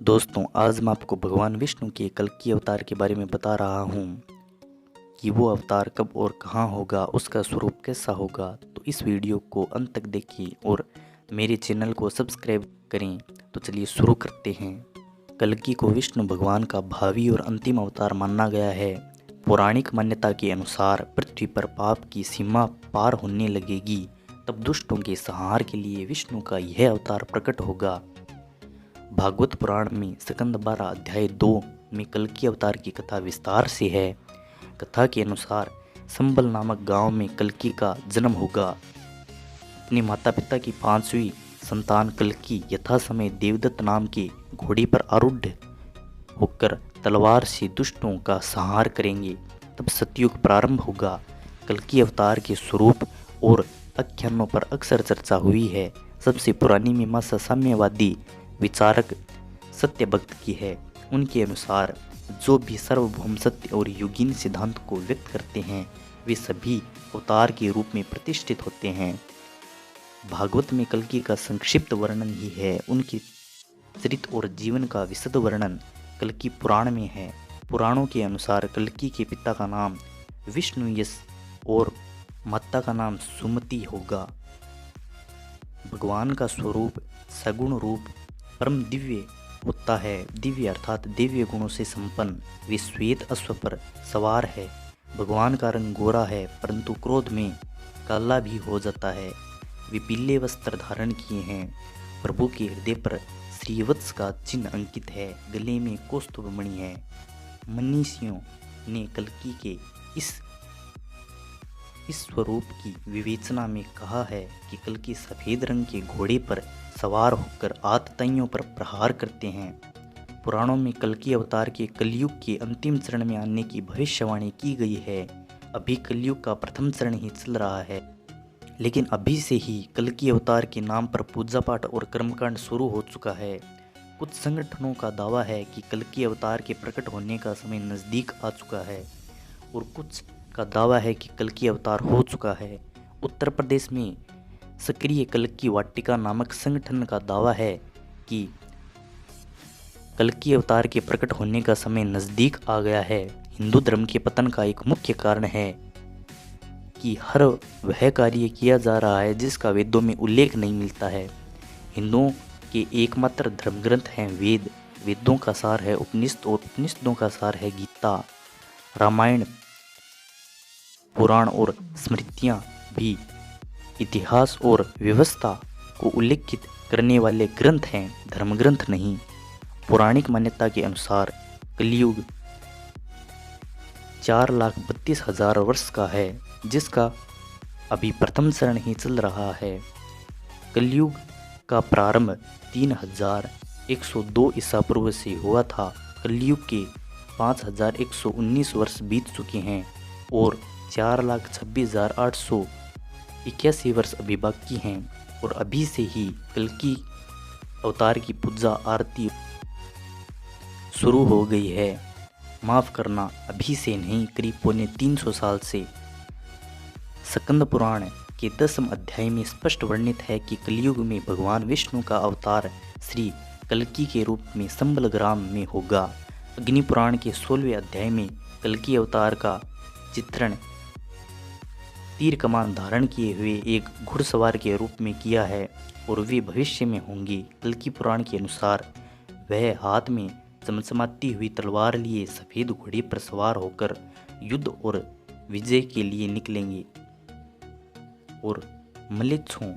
दोस्तों, आज मैं आपको भगवान विष्णु के कल्कि अवतार के बारे में बता रहा हूँ कि वो अवतार कब और कहाँ होगा, उसका स्वरूप कैसा होगा। तो इस वीडियो को अंत तक देखिए और मेरे चैनल को सब्सक्राइब करें। तो चलिए शुरू करते हैं। कल्कि को विष्णु भगवान का भावी और अंतिम अवतार माना गया है। पौराणिक मान्यता के अनुसार पृथ्वी पर पाप की सीमा पार होने लगेगी, तब दुष्टों के संहार के लिए विष्णु का यह अवतार प्रकट होगा। भागवत पुराण में स्कंद 12 अध्याय 2 में कल्कि अवतार की कथा विस्तार से है। कथा के अनुसार संबल नामक गांव में कल्कि का जन्म होगा। अपने माता पिता की 5वीं संतान कल्कि यथा समय देवदत्त नाम के घोड़े पर आरूढ़ होकर तलवार से दुष्टों का संहार करेंगे। तब सतयुग प्रारंभ होगा। कल्कि अवतार के स्वरूप और आख्यानों पर अक्सर चर्चा हुई है। सबसे पुरानी मीमांसा साम्यवादी विचारक सत्यभक्त की है। उनके अनुसार जो भी सार्वभौम सत्य और युगीन सिद्धांत को व्यक्त करते हैं, वे सभी अवतार के रूप में प्रतिष्ठित होते हैं। भागवत में कल्कि का संक्षिप्त वर्णन ही है। उनके चरित्र और जीवन का विशद वर्णन कल्कि पुराण में है। पुराणों के अनुसार कल्कि के पिता का नाम विष्णु यश और माता का नाम सुमति होगा। भगवान का स्वरूप सगुण रूप परम दिव्य होता है। दिव्य अर्थात दिव्य गुणों से संपन्न। वे श्वेत अश्व पर सवार है। भगवान का रंग गोरा है, परंतु क्रोध में काला भी हो जाता है। वे पीले वस्त्र धारण किए हैं। प्रभु के हृदय पर श्रीवत्स का चिन्ह अंकित है। गले में कौस्तुभ मणि है। मनीषियों ने कल्कि के इस स्वरूप की विवेचना में कहा है कि कल्कि सफेद रंग के घोड़े पर सवार होकर आतताइयों पर प्रहार करते हैं। पुराणों में कल्कि अवतार के कलयुग के अंतिम चरण में आने की भविष्यवाणी की गई है। अभी कलयुग का प्रथम चरण ही चल रहा है, लेकिन अभी से ही कल्कि अवतार के नाम पर पूजा पाठ और कर्मकांड शुरू हो चुका है। कुछ संगठनों का दावा है कि कल्कि अवतार के प्रकट होने का समय नज़दीक आ चुका है और कुछ का दावा है कि कल्कि अवतार हो चुका है। उत्तर प्रदेश में सक्रिय कल्कि वाटिका नामक संगठन का दावा है कि कल्कि अवतार के प्रकट होने का समय नज़दीक आ गया है। हिंदू धर्म के पतन का एक मुख्य कारण है कि हर वह कार्य किया जा रहा है जिसका वेदों में उल्लेख नहीं मिलता है। हिंदुओं के एकमात्र धर्म ग्रंथ हैं वेद। वेदों का सार है उपनिषद और उपनिषदों का सार है गीता। रामायण, पुराण और स्मृतियाँ भी इतिहास और व्यवस्था को उल्लेखित करने वाले ग्रंथ हैं, धर्म ग्रंथ नहीं। पौराणिक मान्यता के अनुसार कलयुग 4,32,000 वर्ष का है, जिसका अभी प्रथम चरण ही चल रहा है। कलयुग का प्रारंभ 3,102 ईसा पूर्व से हुआ था। कलयुग के 5,119 वर्ष बीत चुके हैं और 4,26,881 वर्ष अभी बाकी हैं और अभी से ही कल्कि अवतार की पूजा आरती शुरू हो गई है। माफ़ करना, अभी से नहीं, करीब पौने 300 साल से। स्कंद पुराण के 10वें अध्याय में स्पष्ट वर्णित है कि कलयुग में भगवान विष्णु का अवतार श्री कल्कि के रूप में संबल ग्राम में होगा। अग्नि पुराण के 16वें अध्याय में कल्कि अवतार का चित्रण तीर कमान धारण किए हुए एक घुड़सवार के रूप में किया है और वे भविष्य में होंगे। कल्कि पुराण के अनुसार वह हाथ में चमचमाती हुई तलवार लिए सफ़ेद घोड़े पर सवार होकर युद्ध और विजय के लिए निकलेंगे और म्लेच्छों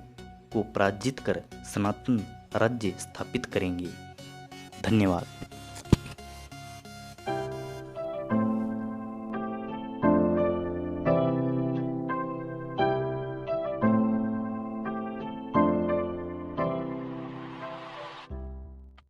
को पराजित कर सनातन राज्य स्थापित करेंगे। धन्यवाद।